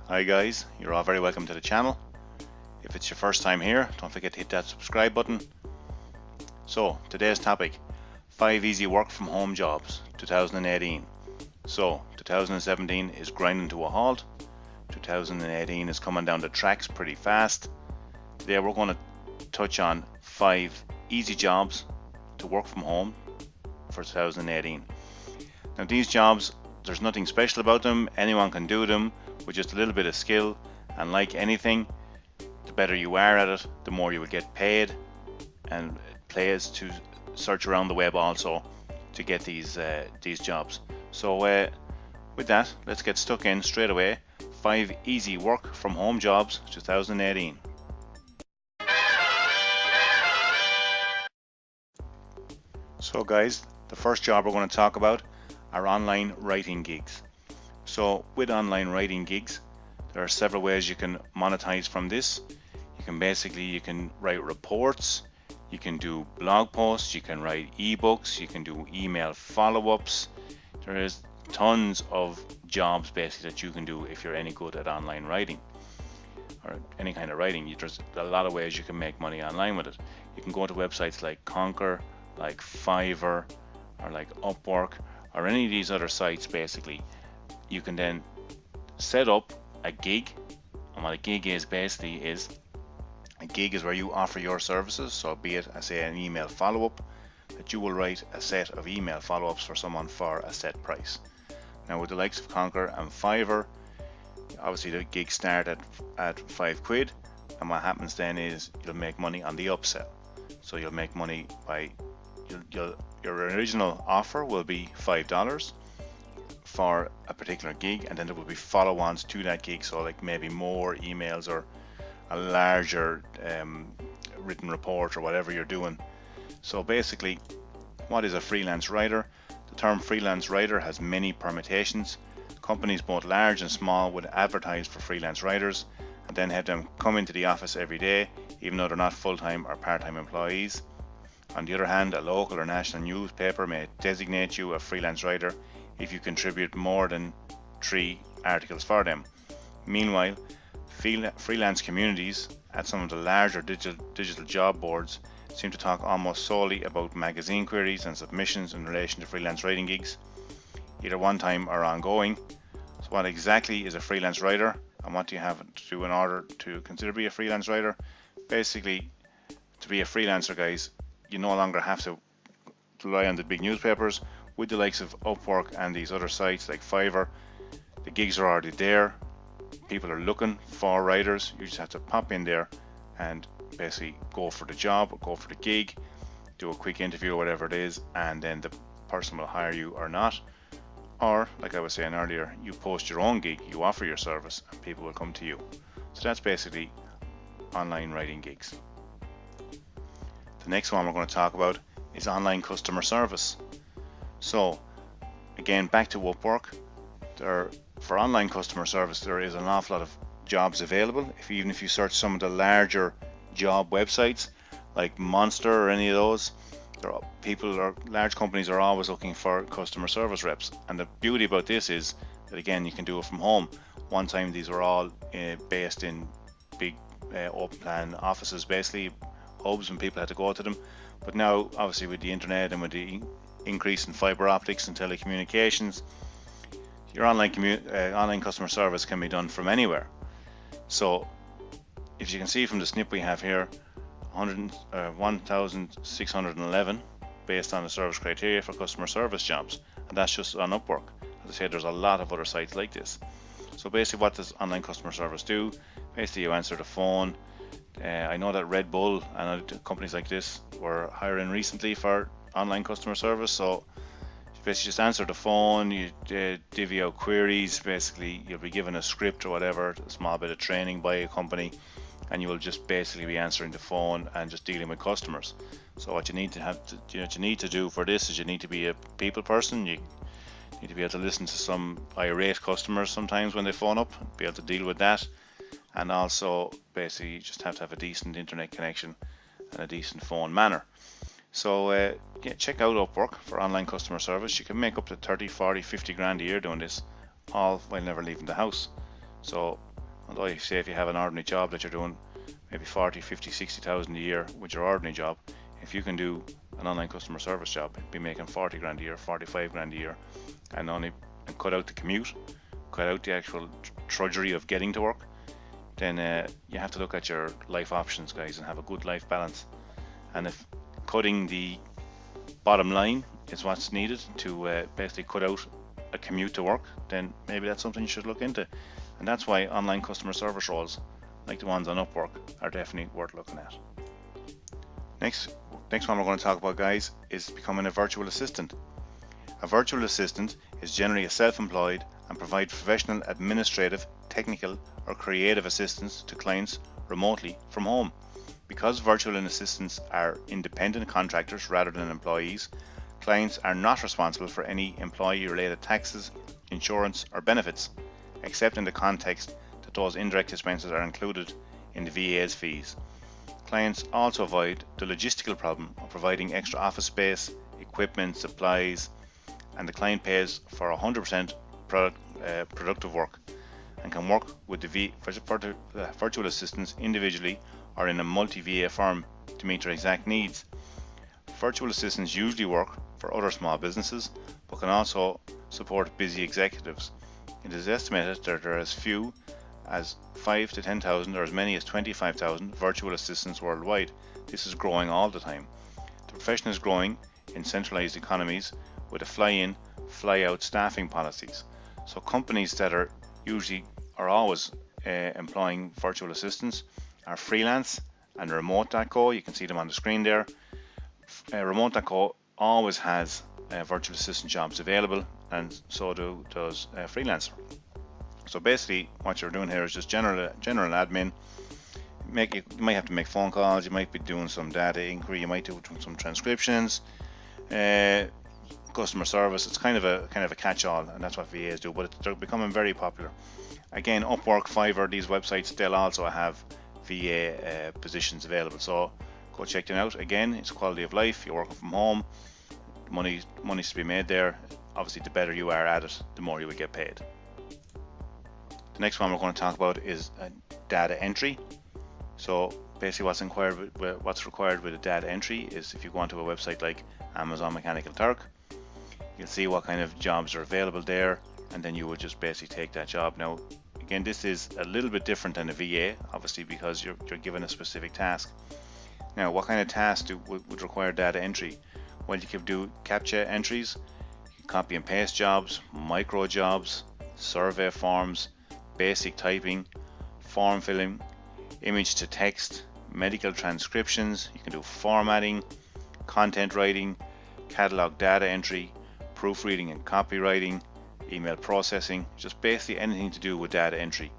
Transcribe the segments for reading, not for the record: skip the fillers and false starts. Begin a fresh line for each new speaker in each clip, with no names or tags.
Hi guys, you're all very welcome to the channel. If it's your first time here, don't forget to hit that subscribe button. So today's topic, 5 easy work from home jobs 2018. So 2017 is grinding to a halt, 2018 is coming down the tracks pretty fast. Today we're going to touch on 5 easy jobs to work from home for 2018. Now these jobs, there's nothing special about them, anyone can do them with just a little bit of skill, and like anything, the better you are at it, the more you will get paid, and it pays to search around the web also to get these jobs. So with that, let's get stuck in straight away. 5 easy work from home jobs 2018. So guys, the first job we're going to talk about are online writing gigs. So with online writing gigs, there are several ways you can monetize from this. You can write reports, you can do blog posts, you can write ebooks, you can do email follow-ups. There is tons of jobs basically that you can do if you're any good at online writing or any kind of writing. There's a lot of ways you can make money online with it. You can go to websites like Conquer, like Fiverr, or like Upwork, or any of these other sites. Basically you can then set up a gig, and what a gig is basically is a gig is where you offer your services. So be it, I say, an email follow-up, that you will write a set of email follow-ups for someone for a set price. Now with the likes of Conquer and Fiverr, obviously the gigs start at £5, and what happens then is you'll make money on the upsell. So you'll make money by your original offer will be $5 for a particular gig, and then there will be follow-ons to that gig, so like maybe more emails or a larger written report or whatever you're doing. So basically, what is a freelance writer? The term freelance writer has many permutations. Companies both large and small would advertise for freelance writers and then have them come into the office every day, even though they're not full-time or part-time employees. On the other hand, a local or national newspaper may designate you a freelance writer if you contribute more than 3 articles for them. Meanwhile, freelance communities at some of the larger digital job boards seem to talk almost solely about magazine queries and submissions in relation to freelance writing gigs, either one-time or ongoing. So what exactly is a freelance writer, and what do you have to do in order to consider be a freelance writer? Basically, to be a freelancer, guys, you no longer have to rely on the big newspapers. With the likes of Upwork and these other sites like Fiverr, the gigs are already there. People are looking for writers. You just have to pop in there and basically go for the job, go for the gig, do a quick interview or whatever it is, and then the person will hire you or not. Or, like I was saying earlier, you post your own gig, you offer your service, and people will come to you. So that's basically online writing gigs. The next one we're going to talk about is online customer service. So again, back to Upwork. For online customer service, there is an awful lot of jobs available. Even if you search some of the larger job websites like Monster or any of those, large companies are always looking for customer service reps. And the beauty about this is that, again, you can do it from home. One time these were all based in big open plan offices, basically hubs, and people had to go to them. But now, obviously, with the internet and with the increase in fiber optics and telecommunications, your online customer service can be done from anywhere. So if you can see from the snip we have here, 1,611 based on the service criteria for customer service jobs, and that's just on Upwork. As I said, there's a lot of other sites like this. So basically, what does online customer service do? Basically, you answer the phone. I know that Red Bull and other companies like this were hiring recently for online customer service. So you basically just answer the phone, you divvy out queries. Basically, you'll be given a script or whatever, a small bit of training by a company, and you will just basically be answering the phone and just dealing with customers. So what you need to do for this is you need to be a people person. You need to be able to listen to some irate customers sometimes when they phone up, be able to deal with that. And also basically you just have to have a decent internet connection and a decent phone manner. So yeah, check out Upwork for online customer service. You can make up to 30, 40, 50 grand a year doing this, all while never leaving the house. So Although if you have an ordinary job that you're doing maybe 40, 50, 60,000 a year with your ordinary job, if you can do an online customer service job, you'd be making 40 grand a year, 45 grand a year, and cut out the commute, cut out the actual drudgery of getting to work, then you have to look at your life options, guys, and have a good life balance. And if cutting the bottom line is what's needed to basically cut out a commute to work, then maybe that's something you should look into. And that's why online customer service roles, like the ones on Upwork, are definitely worth looking at. Next one we're going to talk about, guys, is becoming a virtual assistant. A virtual assistant is generally a self-employed and provides professional, administrative, technical, or creative assistance to clients remotely from home. Because virtual assistants are independent contractors rather than employees, clients are not responsible for any employee-related taxes, insurance, or benefits, except in the context that those indirect expenses are included in the VA's fees. Clients also avoid the logistical problem of providing extra office space, equipment, supplies, and the client pays for 100% productive work and can work with the virtual assistants individually or in a multi-VA firm to meet their exact needs. Virtual assistants usually work for other small businesses but can also support busy executives. It is estimated that there are as few as 5 to 10,000 or as many as 25,000 virtual assistants worldwide. This is growing all the time. The profession is growing in centralized economies with a fly-in, fly-out staffing policies. So companies that are always employing virtual assistants are Freelance and Remote.co. You can see them on the screen there. Remote.co always has virtual assistant jobs available, and so does Freelancer. So basically what you're doing here is just general admin. You might have to make phone calls, you might be doing some data inquiry, you might do some transcriptions, customer service. It's kind of a catch-all, and that's what VAs do, but they're becoming very popular. Again, Upwork, Fiverr, these websites, they'll also have VA positions available, so go check them out. Again, it's quality of life, you're working from home, money's to be made there. Obviously, the better you are at it, the more you will get paid. The next one we're going to talk about is data entry. So basically what's required with a data entry is if you go onto a website like Amazon Mechanical Turk, you'll see what kind of jobs are available there, and then you will just basically take that job. Now again, this is a little bit different than a VA, obviously, because you're given a specific task. Now what kind of tasks would require data entry? Well, you can do CAPTCHA entries, you can copy and paste jobs, micro jobs, survey forms, basic typing, form filling, image to text, medical transcriptions. You can do formatting, content writing, catalog data entry, proofreading and copywriting, email processing, just basically anything to do with data entry.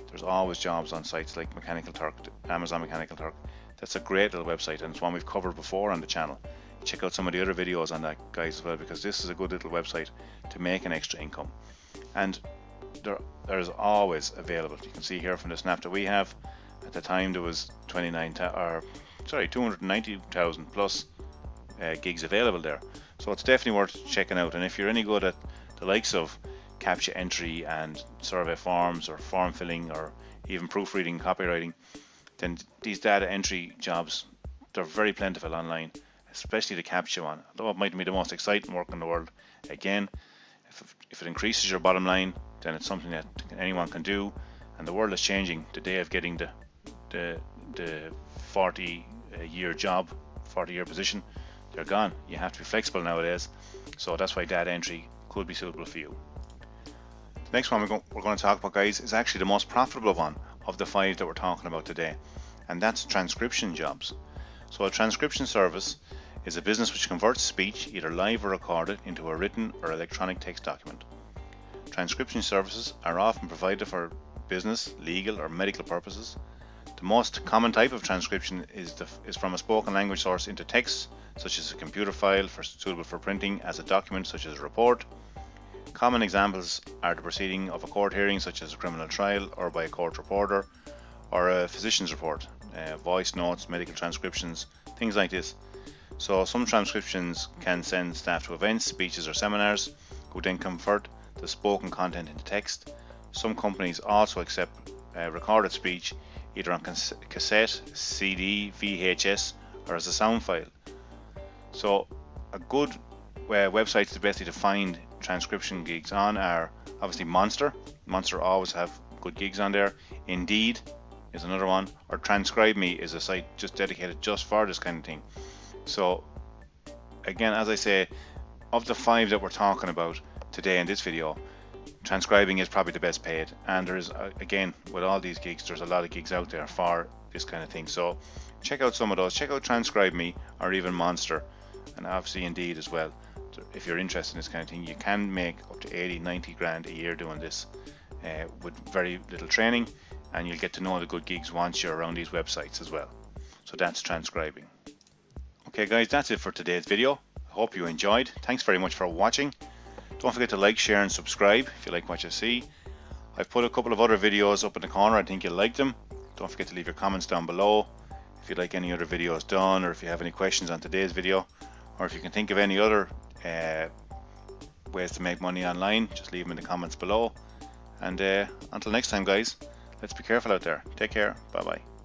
There's always jobs on sites like Mechanical Turk, Amazon Mechanical Turk. That's a great little website, and it's one we've covered before on the channel. Check out some of the other videos on that, guys, as well, because this is a good little website to make an extra income. And there's always available. You can see here from the snap that we have, at the time there was 290,000 plus gigs available there. So it's definitely worth checking out. And if you're any good at the likes of CAPTCHA entry and survey forms or form filling or even proofreading, copywriting, then these data entry jobs, they're very plentiful online, especially the CAPTCHA one. Although it mightn't be the most exciting work in the world, again, if it increases your bottom line, then it's something that anyone can do. And the world is changing. The day of getting the 40-year job, 40-year position, they're gone. You have to be flexible nowadays. So that's why data entry could be suitable for you. The next one we're going to talk about, guys, is actually the most profitable one of the 5 that we're talking about today, and that's transcription jobs. So a transcription service is a business which converts speech, either live or recorded, into a written or electronic text document. Transcription services are often provided for business, legal or medical purposes. The most common type of transcription is from a spoken language source into text, such as a computer file suitable for printing as a document such as a report. Common examples are the proceeding of a court hearing such as a criminal trial or by a court reporter, or a physician's report, voice notes, medical transcriptions, things like this. So some transcriptions can send staff to events, speeches or seminars, who then convert the spoken content into text. Some companies also accept recorded speech either on cassette, CD, VHS, or as a sound file. So a good websites to basically to find transcription gigs on are obviously Monster. Monster always have good gigs on there. Indeed is another one, or Transcribe Me is a site just dedicated just for this kind of thing. So again, as I say, of the 5 that we're talking about today in this video, transcribing is probably the best paid, and there's again, with all these gigs, there's a lot of gigs out there for this kind of thing. So check out some of those. Check out Transcribe Me or even Monster, and obviously Indeed as well. If you're interested in this kind of thing, you can make up to 80-90 grand a year doing this with very little training, and you'll get to know the good gigs once you're around these websites as well. So that's transcribing. Okay guys, that's it for today's video. I hope you enjoyed. Thanks very much for watching. Don't forget to like, share and subscribe if you like what you see. I've put a couple of other videos up in the corner. I think you'll like them. Don't forget to leave your comments down below if you'd like any other videos done, or if you have any questions on today's video, or if you can think of any other ways to make money online, just leave them in the comments below. And until next time guys, let's be careful out there. Take care. Bye bye.